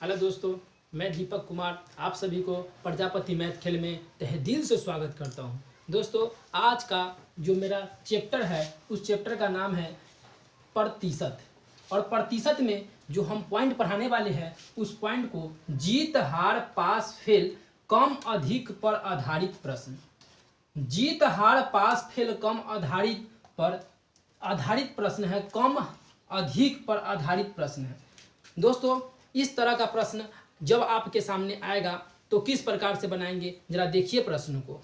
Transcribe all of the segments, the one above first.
Hello दोस्तों, मैं दीपक कुमार आप सभी को प्रजापति मैथ खेल में तहे दिल से स्वागत करता हूं। दोस्तों, आज का जो मेरा चैप्टर है उस चैप्टर का नाम है प्रतिशत। और प्रतिशत में जो हम पॉइंट पढ़ाने वाले हैं उस पॉइंट को जीत हार पास फेल कम अधिक पर आधारित प्रश्न। जीत हार पास फेल कम आधारित पर आधारित प्रश्न है, कम अधिक पर आधारित प्रश्न है। दोस्तों, इस तरह का प्रश्न जब आपके सामने आएगा तो किस प्रकार से बनाएंगे, जरा देखिए प्रश्न को।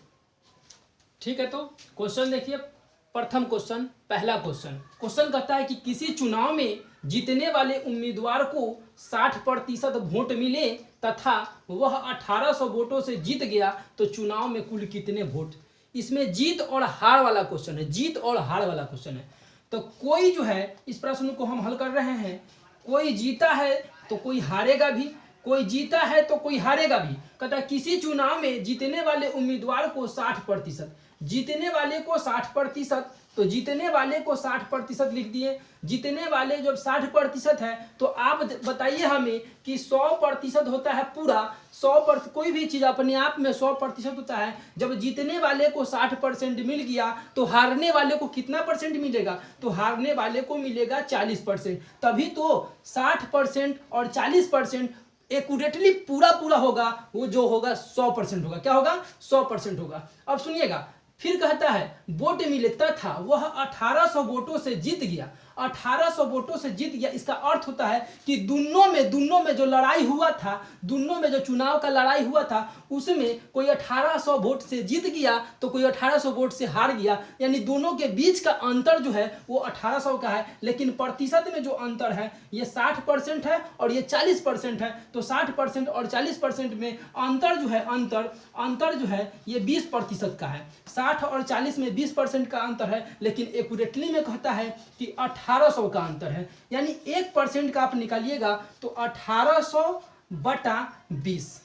ठीक है, तो क्वेश्चन देखिए। प्रथम क्वेश्चन, पहला क्वेश्चन कहता है कि किसी चुनाव में जीतने वाले उम्मीदवार को 60% वोट मिले तथा वह 1800 वोटों से जीत गया तो चुनाव में कुल कितने वोट। इसमें जीत और हार वाला क्वेश्चन है, जीत और हार वाला क्वेश्चन है। तो कोई जो है, इस प्रश्न को हम हल कर रहे हैं, कोई जीता है तो कोई हारेगा भी, कोई जीता है तो कोई हारेगा भी। कहता है किसी चुनाव में जीतने वाले उम्मीदवार को 60%, जीतने वाले को 60%, तो जीतने वाले को 60% लिख दिए। जीतने वाले जब 60% है तो आप बताइए हमें कि 100% होता है पूरा, 100%, कोई भी चीज़ अपने आप में 100% होता है। जब जीतने वाले को 60% मिल गया तो हारने वाले को कितना परसेंट मिलेगा, तो हारने वाले को मिलेगा 40%। तभी तो 60% और 40% एक्यूरेटली पूरा होगा, वो जो होगा 100% होगा। क्या होगा? 100% होगा। अब सुनिएगा, फिर कहता है वोट मिले तथा वह 1800 वोटों से जीत गया। 1800 वोटों से जीत गया, इसका अर्थ होता है कि दोनों में जो लड़ाई हुआ था, दोनों में जो चुनाव का लड़ाई हुआ था उसमें कोई 1800 वोट से जीत गया तो कोई 1800 वोट से हार गया। यानी दोनों के बीच का अंतर जो है वो 1800 का है। लेकिन प्रतिशत में जो अंतर है ये 60% है और ये 40% है। तो 60% और 40% में अंतर जो है, अंतर जो है ये 20% का है। 60 और 40 में 20% का अंतर है, लेकिन एक्यूरेटली में कहता है कि 1800 का अंतर है। यानी 1% का आप निकालिएगा तो 1800 बटा 20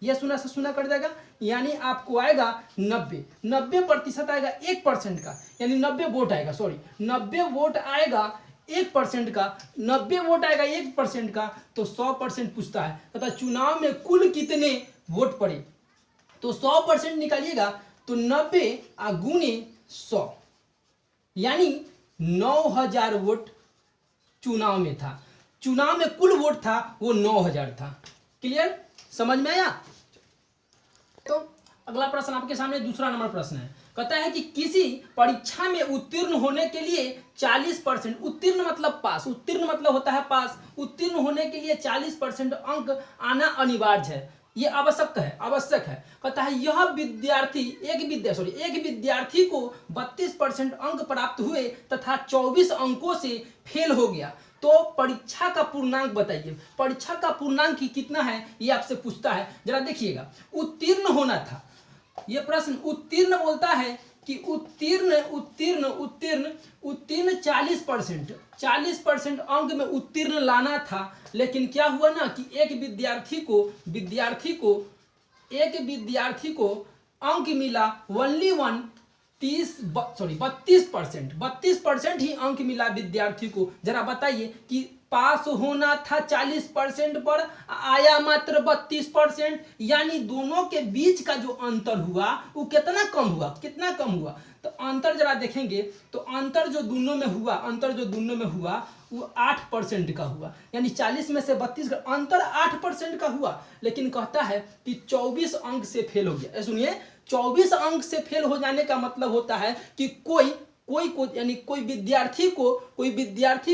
ये सुना से सुना कर जाएगा। यानी आपको आएगा 90% आएगा 1% का, यानी 90 वोट आएगा, 90 वोट आएगा 1% का, 90 वोट आएगा 1% का, तो 100% पूछता है। तथा चुनाव में कुल कितने वोट पड़े, तो 100% निकालिएगा तो 90 गुने 100, यानी 9000 वोट चुनाव में था। चुनाव में कुल वोट था वो 9000 था। क्लियर, समझ में आया? तो अगला प्रश्न आपके सामने दूसरा नंबर प्रश्न है। कहता है कि किसी परीक्षा में उत्तीर्ण होने के लिए 40%, उत्तीर्ण मतलब पास, उत्तीर्ण मतलब होता है पास, उत्तीर्ण होने के लिए 40% अंक आना अनिवार्य है, ये आवश्यक है। कहता है यह विद्यार्थी एक विद्यार्थी को 32% अंक प्राप्त हुए तथा 24 अंकों से फेल हो गया, तो परीक्षा का पूर्णांक बताइए। परीक्षा का पूर्णांक कितना है ये आपसे पूछता है। जरा देखिएगा, उत्तीर्ण होना था ये प्रश्न। उत्तीर्ण बोलता है कि उत्तीर्ण 40% अंक में उत्तीर्ण लाना था। लेकिन क्या हुआ ना कि एक विद्यार्थी को अंक मिला ओनली 32% ही अंक मिला विद्यार्थी को। जरा बताइए कि पास होना था 40% पर, आया मात्र 32%, यानी दोनों के बीच का जो अंतर हुआ वो कितना कम हुआ। तो अंतर जरा देखेंगे तो अंतर जो दोनों में हुआ वो 8% का हुआ। यानी 40 में से 32 का अंतर 8% का हुआ। लेकिन कहता है कि 24 अंक से फेल हो गया। सुनिए, 24 अंक से फेल हो जाने का मतलब होता है कि कोई विद्यार्थी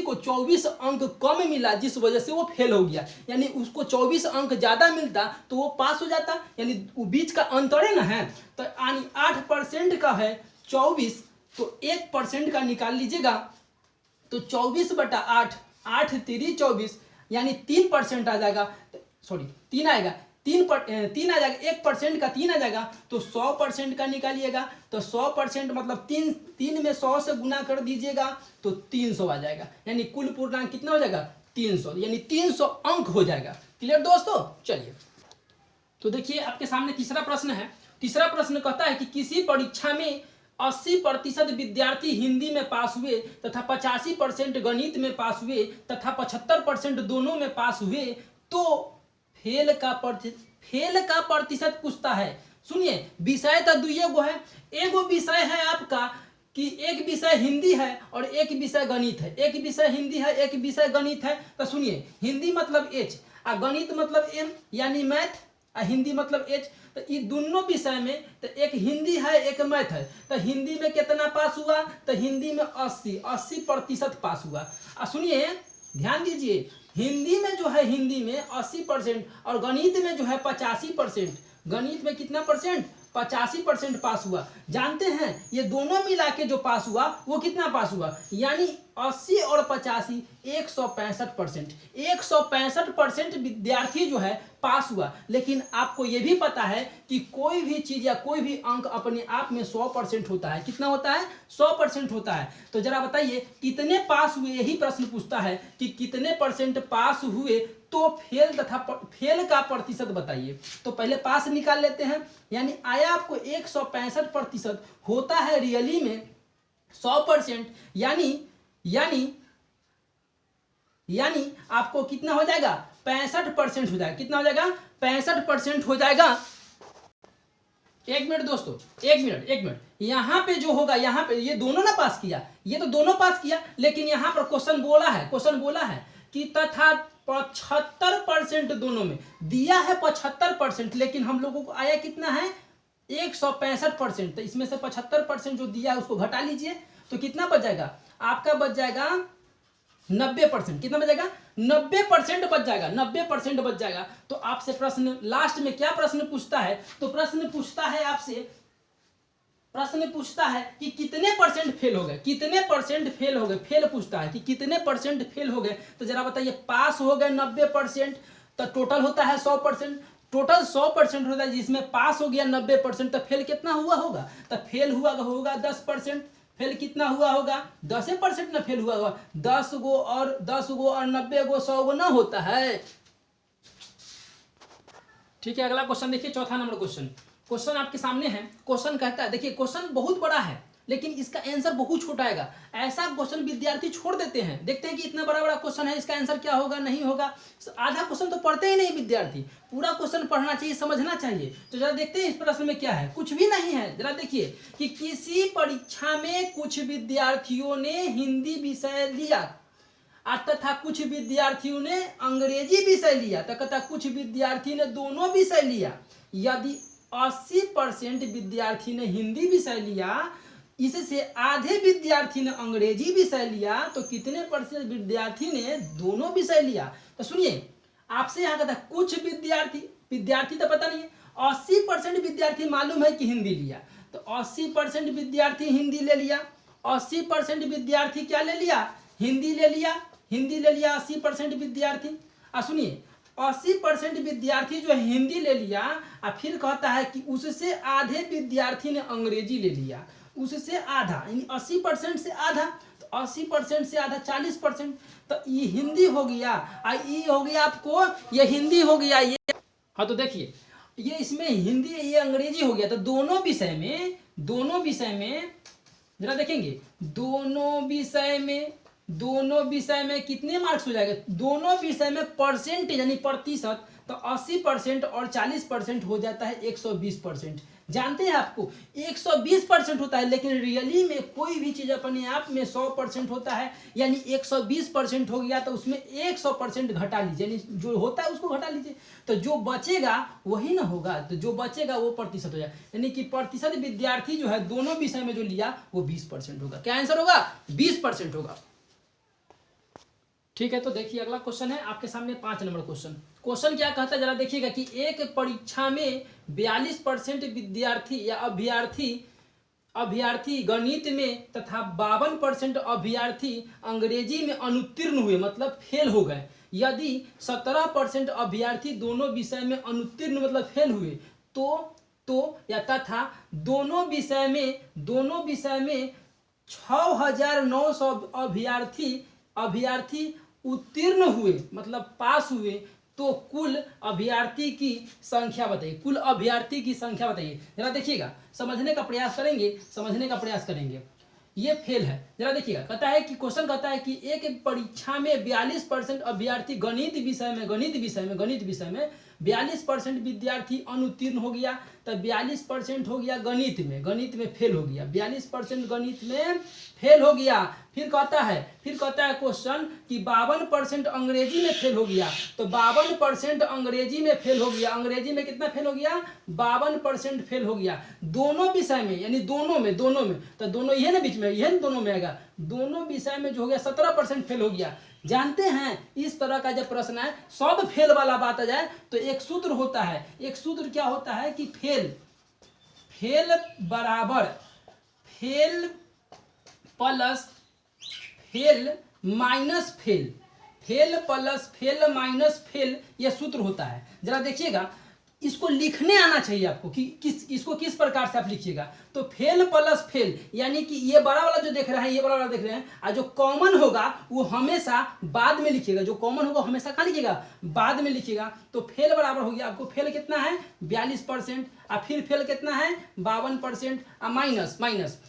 को 24 अंक कम मिला जिस वजह से वो फेल हो गया। यानी उसको 24 अंक ज्यादा मिलता तो वो पास हो जाता। यानी वो बीच का अंतर है ना है। तो यानी 8% का है 24, तो 1% का निकाल लीजिएगा तो 24 बटा 8, 8 3 24, यानी 3% आ जाएगा। 3 आएगा, 3 आ जाएगा, 1% का 3 आ जाएगा। तो 100% का निकालिएगा तो 100% मतलब 3 में 100 से गुना कर दीजिएगा तो 300 आ जाएगा। यानी कुल पूर्णांक कितना हो जाएगा? 300, यानी 300 अंक हो जाएगा। क्लियर दोस्तों? चलिए, तो देखिए आपके सामने तीसरा प्रश्न है। तीसरा प्रश्न कहता है कि किसी परीक्षा में 80% विद्यार्थी हिंदी में पास हुए तथा 85% गणित में पास हुए तथा 75% दोनों में पास हुए तो फेल का प्रतिशत पूछता है। सुनिए, विषय तो दुइये गो है। एगो विषय है आपका कि एक विषय हिंदी है और एक विषय गणित है। एक विषय हिंदी है, एक विषय गणित है। तो सुनिए, हिंदी मतलब H और गणित मतलब M, यानी मैथ, और हिंदी मतलब H। तो ये दोनों विषय में तो एक हिंदी है, एक मैथ है। तो हिंदी में कितना पास हुआ? तो हिंदी में 80% पास हुआ। और सुनिए, ध्यान दीजिए, हिंदी में जो है, हिंदी में 80% और गणित में जो है 85%। गणित में कितना परसेंट? 85% पास हुआ। जानते हैं ये दोनों मिला के जो पास हुआ वो कितना पास हुआ? यानी 80 और 85 165%। 165% विद्यार्थी जो है पास हुआ। लेकिन आपको ये भी पता है कि कोई भी चीज या कोई भी अंक अपने आप में 100% होता है। कितना होता है? 100% होता है। तो जरा बताइए कितने पास हुए, यही प्रश्न पूछता है कि कितने परसेंट पास हुए तो फेल का प्रतिशत बताइए। तो पहले पास निकाल लेते हैं। यानी आया आपको 165% होता है रियली में 100%। यानी आपको कितना हो जाएगा? 65% हो जाएगा। कितना हो जाएगा? 65% हो जाएगा। एक मिनट दोस्तों, एक मिनट। यहां पे जो होगा, यहां पे ये दोनों ना पास किया, ये तो दोनों पास किया, लेकिन यहां पर क्वेश्चन बोला है कि तथा 75% दोनों में दिया है 75%, लेकिन हम लोगों को आया कितना है? 165%। तो इसमें से 75% जो दिया है उसको घटा लीजिए, तो कितना बच जाएगा? आपका बच जाएगा 90%। कितना बच जाएगा? 90% बच जाएगा। 90% बच जाएगा। तो आपसे प्रश्न लास्ट में क्या प्रश्न पूछता है? तो प्रश्न पूछता है आपसे, प्रश्न पूछता है कि कितने परसेंट फेल हो गए, कितने परसेंट फेल हो गए। फेल पूछता है कि कितने परसेंट फेल हो गए। तो जरा बताइए, पास हो गए 90%, तो टोटल होता है 100%। टोटल 100% होता है, जिसमें पास हो गया 90%, तो फेल कितना हुआ होगा? तो फेल हुआ होगा 10%। फेल कितना हुआ होगा? 10% ना फेल हुआ होगा। 10 गो और 90 गो 100 गो ना होता है। ठीक है, अगला क्वेश्चन देखिए, चौथा नंबर क्वेश्चन। क्वेश्चन आपके सामने है। क्वेश्चन कहता है, देखिए क्वेश्चन बहुत बड़ा है लेकिन इसका आंसर बहुत छोटा आएगा। ऐसा क्वेश्चन विद्यार्थी छोड़ देते हैं, देखते हैं कि इतना बड़ा क्वेश्चन है, इसका आंसर क्या होगा, नहीं होगा। आधा क्वेश्चन तो पढ़ते ही नहीं विद्यार्थी। पूरा क्वेश्चन पढ़ना चाहिए, समझना चाहिए। तो जरा देखते हैं इस प्रश्न में क्या है। कुछ भी नहीं है। जरा देखिए कि किसी परीक्षा में कुछ विद्यार्थियों ने हिंदी विषय लिया तथा कुछ विद्यार्थियों ने अंग्रेजी विषय लिया, तथा कुछ विद्यार्थी ने दोनों विषय लिया। यदि 80% विद्यार्थी ने हिंदी विषय लिया, इससे आधे विद्यार्थी ने अंग्रेजी विषय लिया, तो कितने परसेंट विद्यार्थी ने दोनों विषय लिया? तो सुनिए, आपसे यहाँ कहता कुछ विद्यार्थी तो पता नहीं है। 80% विद्यार्थी मालूम है कि हिंदी लिया, तो 80% विद्यार्थी हिंदी ले लिया। 80% विद्यार्थी क्या ले लिया? हिंदी ले लिया। 80% विद्यार्थी। सुनिए, 80% विद्यार्थी जो हिंदी ले लिया, और फिर कहता है कि उससे आधे विद्यार्थी ने अंग्रेजी ले लिया। उससे आधा यानी 80% से आधा, तो 80% से आधा 40%। तो ये हिंदी हो गया और ये हो गया आपको, ये हिंदी हो गया ये। हाँ, तो देखिए ये इसमें हिंदी, ये अंग्रेजी हो गया। तो दोनों विषय में जरा देखेंगे, दोनों विषय में कितने मार्क्स हो जाएगा? दोनों विषय में परसेंटेज यानी प्रतिशत, तो 80% और 40% हो जाता है 120%। जानते हैं आपको 120% होता है, लेकिन रियली में कोई भी चीज अपने आप में 100% होता है। यानी 120% हो गया तो उसमें 100% घटा लीजिए, यानी जो होता है उसको घटा लीजिए, तो जो बचेगा वही ना होगा। तो जो बचेगा वो प्रतिशत हो जाए, यानी कि प्रतिशत विद्यार्थी जो है दोनों विषय में जो लिया वो 20% होगा। क्या आंसर होगा? 20% होगा। ठीक है, तो देखिए अगला क्वेश्चन है आपके सामने 5 नंबर क्वेश्चन। क्वेश्चन क्या कहता है, जरा देखिएगा कि एक परीक्षा में 42% विद्यार्थी या अभ्यर्थी गणित में तथा 52% अभ्यर्थी अंग्रेजी में अनुत्तीर्ण हुए, मतलब फेल हो गए। यदि 17% अभ्यर्थी दोनों विषय में अनुत्तीर्ण मतलब फेल हुए, तो या तथा दोनों विषय में 6900 अभ्यर्थी उत्तीर्ण हुए मतलब पास हुए, तो कुल अभ्यर्थी की संख्या बताइए। कुल अभ्यर्थी की संख्या बताइए। जरा देखिएगा, समझने का प्रयास करेंगे। ये फेल है। जरा देखिएगा, कहता है कि क्वेश्चन कहता है कि एक परीक्षा में 42% अभ्यर्थी गणित विषय में 42% विद्यार्थी अनुत्तीर्ण हो गया, तो 42% हो गया गणित में फेल हो गया, 42% गणित में फेल हो गया। फिर कहता है क्वेश्चन कि 52% अंग्रेजी में फेल हो गया, तो 52% अंग्रेजी में फेल हो गया। अंग्रेजी में कितना फेल हो गया? 52% फेल हो गया दोनों विषय में, यानी दोनों में तो दोनों ये ना बीच में, यह दोनों में आएगा, दोनों विषय में जो हो गया 17% फेल हो गया। जानते हैं इस तरह का जब प्रश्न है सब फेल वाला बात आ जाए तो एक सूत्र होता है। एक सूत्र क्या होता है कि फेल बराबर fail plus fail minus fail, fail plus fail minus fail, यह सूत्र होता है। जरा देखिएगा, इसको लिखने आना चाहिए आपको कि इसको किस प्रकार से आप लिखिएगा। तो फेल प्लस फेल, यानी कि ये बड़ा वाला जो देख रहे हैं, ये बड़ा वाला देख रहे हैं, और जो कॉमन होगा वो हमेशा बाद में लिखिएगा। जो कॉमन होगा हमेशा कहाँ लिखिएगा? बाद में लिखिएगा। तो फेल बराबर हो गया, आपको फेल कितना है? 42%, और फिर फेल कितना है? 52%, और माइनस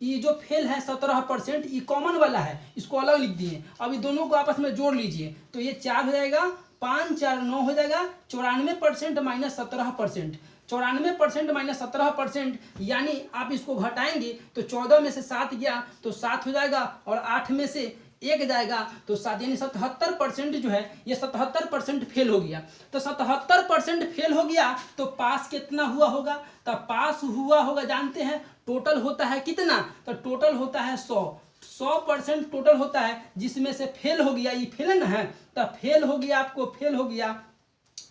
ये जो फेल है 17%, ये कॉमन वाला है, इसको अलग लिख दिए। अब ये दोनों को आपस में जोड़ लीजिए, तो ये 4 हो जाएगा, 5 4 9 हो जाएगा। 94% माइनस 17%, 94% माइनस 17%, यानी आप इसको घटाएंगे तो 14 में से 7 गया तो 7 हो जाएगा, और 8 में से 1 जाएगा तो 7, यानी 77% जो है ये 77% फेल हो गया। तो 77% फेल हो गया तो पास कितना हुआ होगा? तो पास हुआ होगा, जानते हैं टोटल होता है कितना? तो टोटल होता है 100% टोटल होता है, जिसमें से फेल हो गया, ये फेल ना है, तो फेल हो गया, आपको फेल हो गया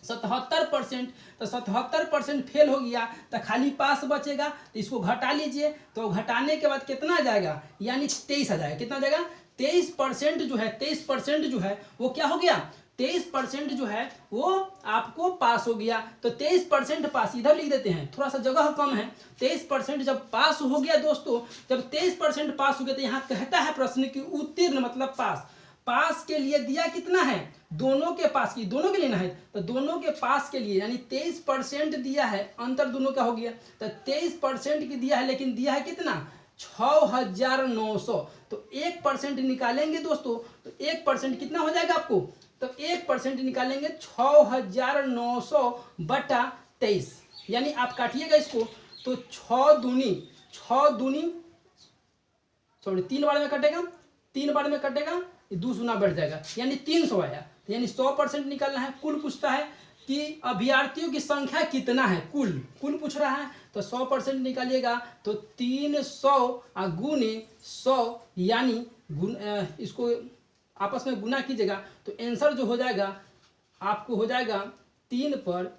77%, तो 77% फेल हो गया, तो खाली पास बचेगा। तो इसको घटा लीजिए, तो घटाने के बाद कितना आ जाएगा? यानी 23 आ जाएगा। कितना आ जाएगा? 23% जो है, 23% जो है वो क्या हो गया? 23% जो है वो आपको पास हो गया। तो 23% पास, इधर लिख देते हैं, थोड़ा सा जगह कम है। 23% जब पास हो गया दोस्तों, जब 23% पास हो गया, तो यहाँ कहता है प्रश्न की उत्तीर्ण मतलब पास के लिए दिया कितना है? दोनों के पास की, दोनों के लिए ना है, तो दोनों के पास के लिए, यानी 23% दिया है, अंतर दोनों का हो गया। तो 23% की दिया है, लेकिन दिया है कितना? 6900। तो 1% निकालेंगे दोस्तों, तो 1% कितना हो जाएगा आपको? तो 1% निकालेंगे 6900 बटा 23, यानी आप काटिएगा इसको, तो 6 दूनी 3 बार में कटेगा, 3 बार में कटेगा, 2 गुना बढ़ जाएगा, यानी 300 आया। यानी 100% निकालना है। कुल पूछता है कि अभ्यर्थियों की संख्या कितना है, कुल पूछ रहा है, तो 100% निकालिएगा, तो 300 गुने 100, यानी इसको आपस में गुना कीजिएगा, तो आंसर जो हो जाएगा आपको हो जाएगा 3 पर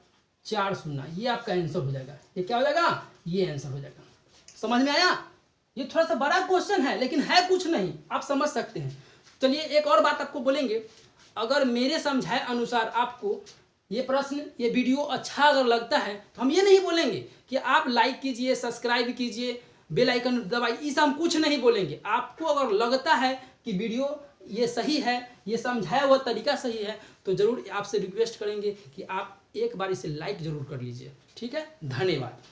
4 शून्य, ये आपका आंसर हो जाएगा। ये क्या हो जाएगा? ये आंसर हो जाएगा। समझ में आया? ये थोड़ा सा बड़ा क्वेश्चन है, लेकिन है कुछ नहीं, आप समझ सकते हैं। चलिए एक और बात आपको बोलेंगे, अगर मेरे समझाए अनुसार आपको ये प्रश्न, ये वीडियो अच्छा अगर लगता है, तो हम ये नहीं बोलेंगे कि आप लाइक कीजिए, सब्सक्राइब कीजिए, बेल आइकन दबाइए, इसे हम कुछ नहीं बोलेंगे। आपको अगर लगता है कि वीडियो ये सही है, ये समझाया हुआ तरीका सही है, तो ज़रूर आपसे रिक्वेस्ट करेंगे कि आप एक बार इसे लाइक ज़रूर कर लीजिए। ठीक है, धन्यवाद।